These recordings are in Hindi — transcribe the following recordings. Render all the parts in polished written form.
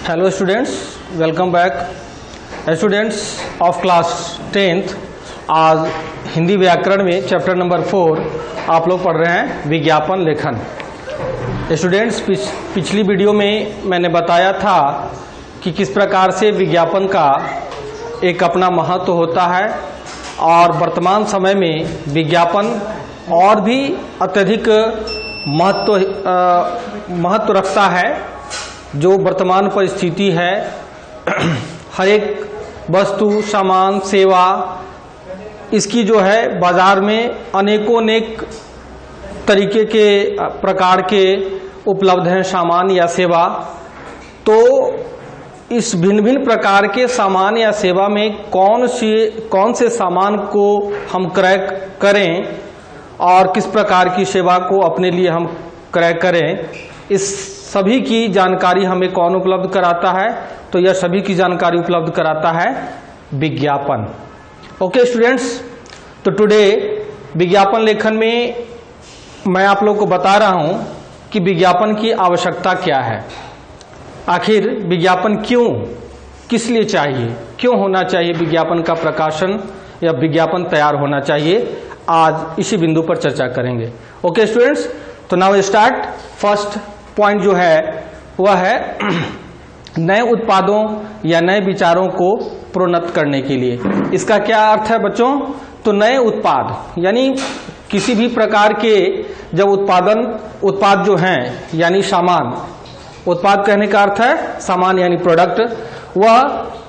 Hello students, welcome back. Students of class 10th, आज हिंदी व्याकरण में चैप्टर नंबर 4 आप लोग पढ़ रहे हैं विज्ञापन लेखन। स्टूडेंट्स, पिछली वीडियो में मैंने बताया था कि किस प्रकार से विज्ञापन का एक अपना महत्व होता है और वर्तमान समय में विज्ञापन और भी अत्यधिक महत्व रखता है। जो वर्तमान परिस्थिति है, हर एक वस्तु, सामान, सेवा, इसकी जो है बाजार में अनेक तरीके के प्रकार के उपलब्ध हैं सामान या सेवा। तो इस भिन्न भिन्न प्रकार के सामान या सेवा में कौन से सामान को हम क्रय करें और किस प्रकार की सेवा को अपने लिए हम क्रय करें, इस सभी की जानकारी हमें कौन उपलब्ध कराता है? तो यह सभी की जानकारी उपलब्ध कराता है विज्ञापन। ओके स्टूडेंट्स, तो टुडे विज्ञापन लेखन में मैं आप लोग को बता रहा हूं कि विज्ञापन की आवश्यकता क्या है, आखिर विज्ञापन क्यों, किस लिए चाहिए, क्यों होना चाहिए विज्ञापन का प्रकाशन या विज्ञापन तैयार होना चाहिए। आज इसी बिंदु पर चर्चा करेंगे। ओके स्टूडेंट्स, तो नाउ स्टार्ट। फर्स्ट पॉइंट जो है वह है नए उत्पादों या नए विचारों को प्रोन्नत करने के लिए। इसका क्या अर्थ है बच्चों? तो नए उत्पाद यानी किसी भी प्रकार के जब उत्पाद जो हैं यानी सामान, उत्पाद कहने का अर्थ है सामान यानी प्रोडक्ट, वह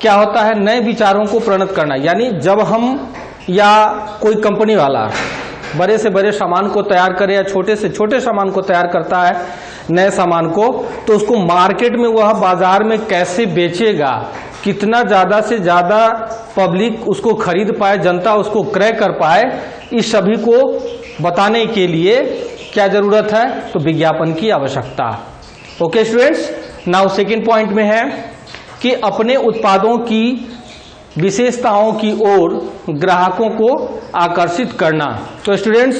क्या होता है? नए विचारों को प्रोन्नत करना। यानी जब हम या कोई कंपनी वाला बड़े से बड़े सामान को तैयार करे या छोटे से छोटे सामान को तैयार करता है, नए सामान को, तो उसको मार्केट में वह बाजार में कैसे बेचेगा, कितना ज्यादा से ज्यादा पब्लिक उसको खरीद पाए, जनता उसको क्रय कर पाए, इस सभी को बताने के लिए क्या जरूरत है? तो विज्ञापन की आवश्यकता। Okay students, now second point में है कि अपने उत्पादों की विशेषताओं की ओर ग्राहकों को आकर्षित करना। तो स्टूडेंट्स,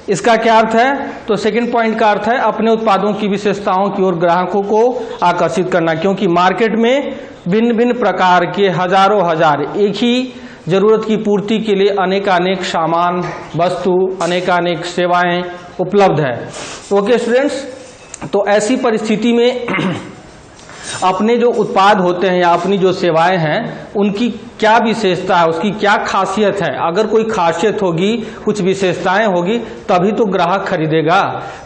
इसका क्या अर्थ है? तो सेकंड पॉइंट का अर्थ है अपने उत्पादों की विशेषताओं की ओर ग्राहकों को आकर्षित करना, क्योंकि मार्केट में भिन्न भिन्न प्रकार के हजारों हजार एक ही जरूरत की पूर्ति के लिए अनेकानेक सामान, वस्तु, अनेकानेक सेवाएं उपलब्ध है। ओके स्टूडेंट्स, तो ऐसी परिस्थिति में अपने जो उत्पाद होते हैं या अपनी जो सेवाएं हैं उनकी क्या विशेषता है, उसकी क्या खासियत है? अगर कोई खासियत होगी, कुछ विशेषताएं होगी, तभी तो ग्राहक खरीदेगा।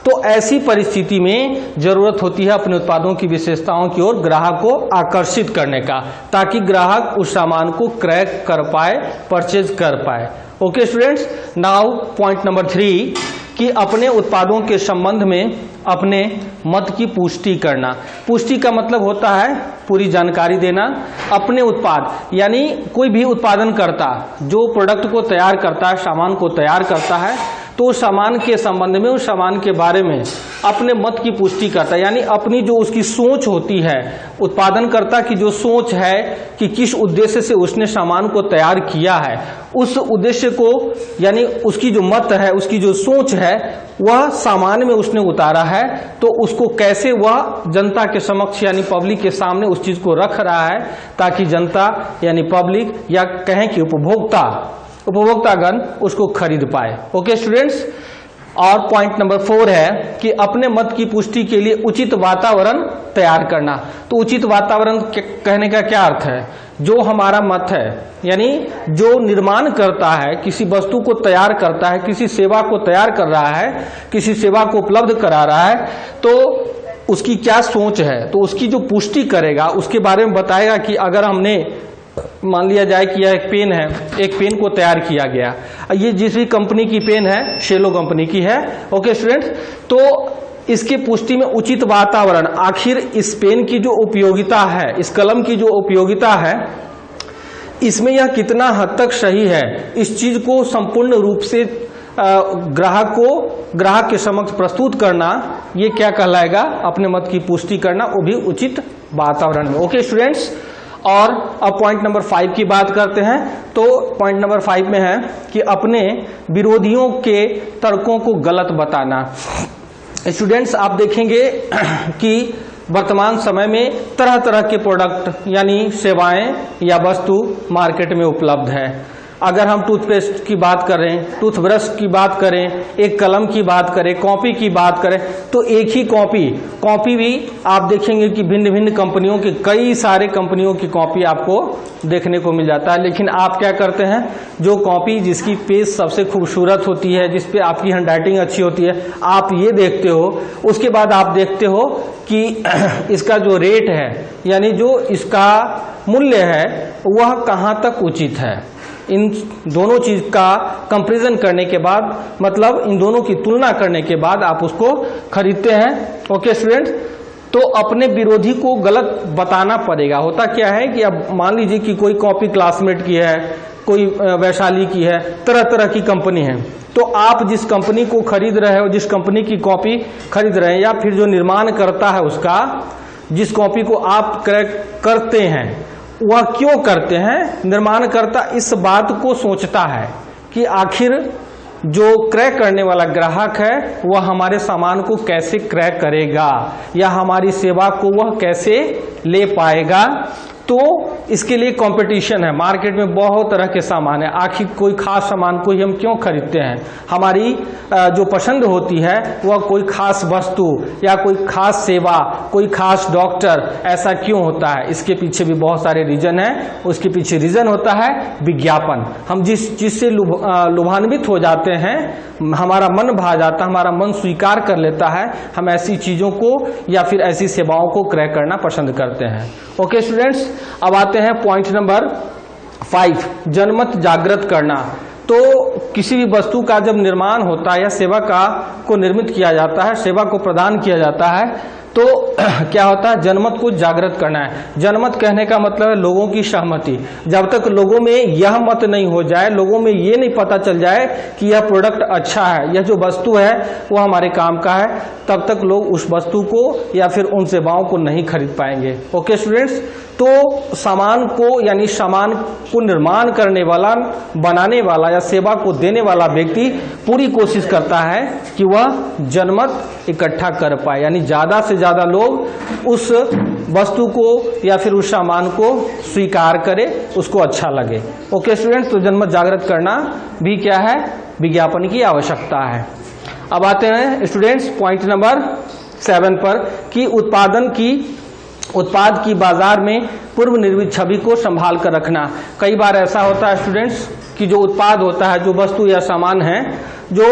तो ऐसी परिस्थिति में जरूरत होती है अपने उत्पादों की विशेषताओं की ओर ग्राहक को आकर्षित करने का, ताकि ग्राहक उस सामान को क्रय कर पाए, परचेज कर पाए। Okay students, now point number 3 कि अपने उत्पादों के संबंध में अपने मत की पुष्टि करना। पुष्टि का मतलब होता है पूरी जानकारी देना। अपने उत्पाद यानी कोई भी उत्पादन करता, जो प्रोडक्ट को तैयार करता है, सामान को तैयार करता है, तो उस सामान के संबंध में, उस सामान के बारे में अपने मत की पुष्टि करता है। यानी अपनी जो उसकी सोच होती है, उत्पादनकर्ता की जो सोच है कि किस उद्देश्य से उसने सामान को तैयार किया है, उस उद्देश्य को यानी उसकी जो मत है, उसकी जो सोच है, वह सामान में उसने उतारा है, तो उसको कैसे वह जनता के समक्ष यानी पब्लिक के सामने उस चीज को रख रहा है, ताकि जनता यानी पब्लिक या कहें कि उपभोक्तागण उसको खरीद पाए। ओके स्टूडेंट्स, और पॉइंट नंबर 4 है कि अपने मत की पुष्टि के लिए उचित वातावरण तैयार करना। तो उचित वातावरण कहने का क्या अर्थ है? जो हमारा मत है यानी जो निर्माण करता है, किसी वस्तु को तैयार करता है, किसी सेवा को तैयार कर रहा है, किसी सेवा को उपलब्ध करा रहा है, तो उसकी क्या सोच है, तो उसकी जो पुष्टि करेगा, उसके बारे में बताएगा कि अगर हमने मान लिया जाए कि यह एक पेन है, एक पेन को तैयार किया गया, ये जिस भी कंपनी की पेन है, शेलो कंपनी की है। ओके स्टूडेंट्स, तो इसके पुष्टि में उचित वातावरण, आखिर इस पेन की जो उपयोगिता है, इस कलम की जो उपयोगिता है, इसमें यह कितना हद तक सही है, इस चीज को संपूर्ण रूप से ग्राहक के समक्ष प्रस्तुत करना, ये क्या कहलाएगा? अपने मत की पुष्टि करना, वो भी उचित वातावरण में। ओके स्टूडेंट्स, और अब पॉइंट नंबर 5 की बात करते हैं। तो पॉइंट नंबर 5 में है कि अपने विरोधियों के तर्कों को गलत बताना। स्टूडेंट्स, आप देखेंगे कि वर्तमान समय में तरह तरह के प्रोडक्ट यानी सेवाएं या वस्तु मार्केट में उपलब्ध है। अगर हम टूथपेस्ट की बात करें, टूथब्रश की बात करें, एक कलम की बात करें, कॉपी की बात करें, तो एक ही कॉपी भी आप देखेंगे कि भिन्न भिन्न कंपनियों की, कई सारे कंपनियों की कॉपी आपको देखने को मिल जाता है। लेकिन आप क्या करते हैं, जो कॉपी जिसकी पेज सबसे खूबसूरत होती है, जिस पे आपकी हैंडराइटिंग अच्छी होती है, आप ये देखते हो। उसके बाद आप देखते हो कि इसका जो रेट है यानी जो इसका मूल्य है वह कहाँ तक उचित है। इन दोनों चीज का कंपैरिजन करने के बाद, मतलब इन दोनों की तुलना करने के बाद आप उसको खरीदते हैं। ओके स्टूडेंट्स, तो अपने विरोधी को गलत बताना पड़ेगा। होता क्या है कि अब मान लीजिए कि कोई कॉपी क्लासमेट की है, कोई वैशाली की है, तरह तरह की कंपनी है, तो आप जिस कंपनी को खरीद रहे हो, जिस कंपनी की कॉपी खरीद रहे हैं, या फिर जो निर्माण करता है उसका, जिस कॉपी को आप क्रय करते हैं, वह क्यों करते हैं? निर्माणकर्ता इस बात को सोचता है कि आखिर जो क्रय करने वाला ग्राहक है वह हमारे सामान को कैसे क्रय करेगा या हमारी सेवा को वह कैसे ले पाएगा। तो इसके लिए कंपटीशन है। मार्केट में बहुत तरह के सामान है, आखिर कोई खास सामान को ही हम क्यों खरीदते हैं? हमारी जो पसंद होती है वह कोई खास वस्तु या कोई खास सेवा, कोई खास डॉक्टर, ऐसा क्यों होता है? इसके पीछे भी बहुत सारे रीजन है। उसके पीछे रीजन होता है विज्ञापन। हम जिस चीज से लुभान्वित हो जाते हैं, हमारा मन भा जाता है, हमारा मन स्वीकार कर लेता है, हम ऐसी चीजों को या फिर ऐसी सेवाओं को क्रय करना पसंद करते हैं। ओके स्टूडेंट्स, अब आते हैं पॉइंट नंबर 5, जनमत जागृत करना। तो किसी भी वस्तु का जब निर्माण होता है या सेवा को निर्मित किया जाता है, सेवा को प्रदान किया जाता है, तो क्या होता है? जनमत को जागृत करना है। जनमत कहने का मतलब है लोगों की सहमति। जब तक लोगों में यह मत नहीं हो जाए, लोगों में ये नहीं पता चल जाए कि यह प्रोडक्ट अच्छा है, यह जो वस्तु है वो हमारे काम का है, तब तक लोग उस वस्तु को या फिर उन सेवाओं को नहीं खरीद पाएंगे। ओके स्टूडेंट्स, तो सामान को यानी सामान को निर्माण करने वाला, बनाने वाला या सेवा को देने वाला व्यक्ति पूरी कोशिश करता है कि वह जनमत इकट्ठा कर पाए, यानी ज्यादा से ज्यादा लोग उस वस्तु को या फिर उस सामान को स्वीकार करे, उसको अच्छा लगे। ओके स्टूडेंट्स, तो जनमत जागृत करना भी क्या है? विज्ञापन की आवश्यकता है। अब आते हैं स्टूडेंट्स पॉइंट नंबर 7 पर कि उत्पाद की बाजार में पूर्व निर्मित छवि को संभाल कर रखना। कई बार ऐसा होता है स्टूडेंट्स कि जो उत्पाद होता है, जो वस्तु या सामान है, जो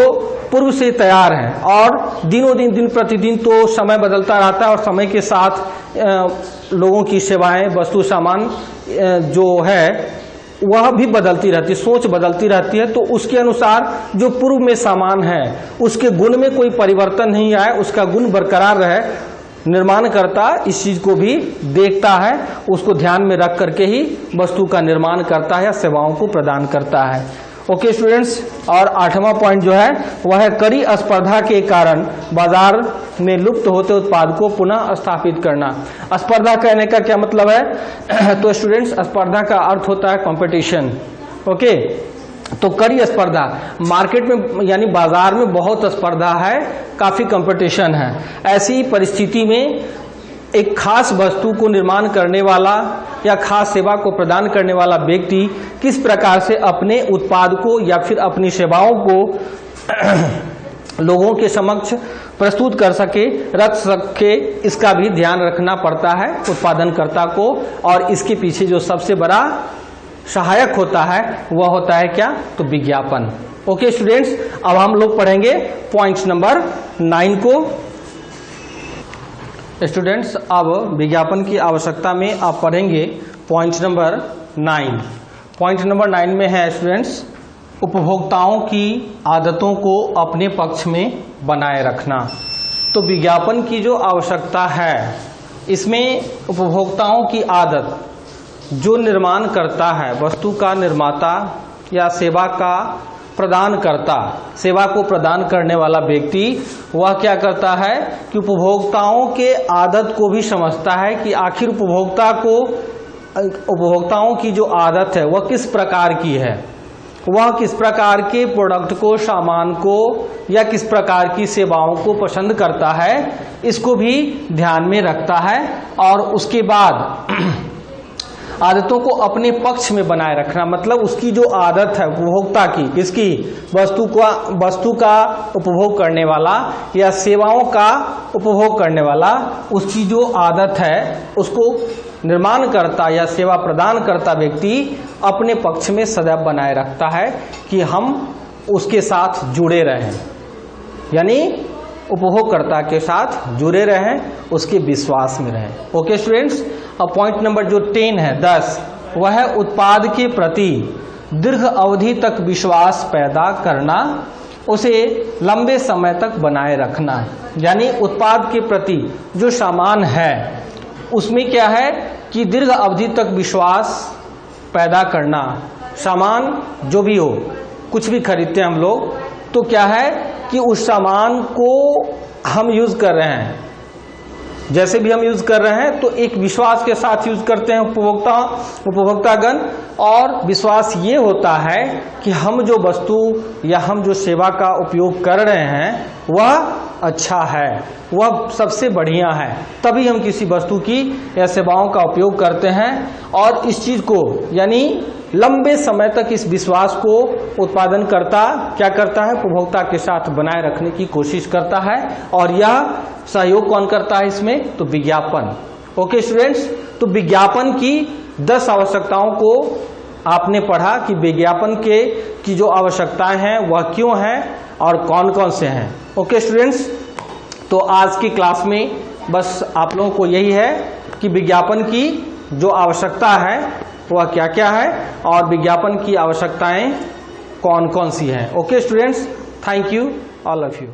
पूर्व से तैयार है और दिन प्रतिदिन तो समय बदलता रहता है और समय के साथ लोगों की सेवाएं, वस्तु, सामान जो है वह भी बदलती रहती है, सोच बदलती रहती है। तो उसके अनुसार जो पूर्व में सामान है उसके गुण में कोई परिवर्तन नहीं आए, उसका गुण बरकरार रहे, निर्माणकर्ता इस चीज को भी देखता है, उसको ध्यान में रख करके ही वस्तु का निर्माण करता है या सेवाओं को प्रदान करता है। ओके स्टूडेंट्स, और 8वां पॉइंट जो है वह है कड़ी स्पर्धा के कारण बाजार में लुप्त होते उत्पाद को पुनः स्थापित करना। स्पर्धा कहने का क्या मतलब है? तो स्टूडेंट्स, स्पर्धा का अर्थ होता है कंपटीशन। ओके, तो कड़ी स्पर्धा, मार्केट में यानी बाजार में बहुत स्पर्धा है, काफी कंपटीशन है। ऐसी परिस्थिति में एक खास वस्तु को निर्माण करने वाला या खास सेवा को प्रदान करने वाला व्यक्ति किस प्रकार से अपने उत्पाद को या फिर अपनी सेवाओं को लोगों के समक्ष प्रस्तुत कर सके, रख सके, इसका भी ध्यान रखना पड़ता है उत्पादनकर्ता को। और इसके पीछे जो सबसे बड़ा सहायक होता है वह होता है क्या? तो विज्ञापन। ओके स्टूडेंट्स, अब हम लोग पढ़ेंगे पॉइंट नंबर 9 को। स्टूडेंट्स, अब विज्ञापन की आवश्यकता में आप पढ़ेंगे पॉइंट नंबर 9। पॉइंट नंबर 9 में है स्टूडेंट्स, उपभोक्ताओं की आदतों को अपने पक्ष में बनाए रखना। तो विज्ञापन की जो आवश्यकता है, इसमें उपभोक्ताओं की आदत, जो निर्माण करता है, वस्तु का निर्माता या सेवा का प्रदान करता, सेवा को प्रदान करने वाला व्यक्ति, वह क्या करता है कि उपभोक्ताओं के आदत को भी समझता है कि आखिर उपभोक्ताओं की जो आदत है वह किस प्रकार की है। वह किस प्रकार के प्रोडक्ट को, सामान को या किस प्रकार की सेवाओं को पसंद करता है, इसको भी ध्यान में रखता है। और उसके बाद आदतों को अपने पक्ष में बनाए रखना, मतलब उसकी जो आदत है उपभोक्ता की, किसकी, वस्तु का उपभोग करने वाला या सेवाओं का उपभोग करने वाला, उसकी जो आदत है उसको निर्माण करता या सेवा प्रदान करता व्यक्ति अपने पक्ष में सदैव बनाए रखता है कि हम उसके साथ जुड़े रहें, यानी उपभोगकर्ता के साथ जुड़े रहें, उसके विश्वास में रहें। ओके स्टूडेंट्स, अब पॉइंट नंबर जो 10 है 10, वह है उत्पाद के प्रति दीर्घ अवधि तक विश्वास पैदा करना, उसे लंबे समय तक बनाए रखना। यानी उत्पाद के प्रति जो सामान है उसमें क्या है कि दीर्घ अवधि तक विश्वास पैदा करना। सामान जो भी हो, कुछ भी खरीदते हैं हम लोग, तो क्या है कि उस सामान को हम यूज कर रहे हैं, जैसे भी हम यूज कर रहे हैं तो एक विश्वास के साथ यूज करते हैं उपभोक्तागण, और विश्वास ये होता है कि हम जो वस्तु या हम जो सेवा का उपयोग कर रहे हैं वह अच्छा है, वह सबसे बढ़िया है, तभी हम किसी वस्तु की या सेवाओं का उपयोग करते हैं। और इस चीज को यानी लंबे समय तक इस विश्वास को उत्पादन करता क्या करता है, उपभोक्ता के साथ बनाए रखने की कोशिश करता है। और यह सहयोग कौन करता है इसमें, तो विज्ञापन। ओके स्टूडेंट्स, तो विज्ञापन की 10 आवश्यकताओं को आपने पढ़ा कि विज्ञापन की जो आवश्यकताएं हैं वह क्यों हैं और कौन कौन से हैं। ओके स्टूडेंट्स, तो आज की क्लास में बस आप लोगों को यही है कि विज्ञापन की जो आवश्यकता है वह क्या क्या है और विज्ञापन की आवश्यकताएं कौन कौन सी हैं। Okay students, thank you all of you.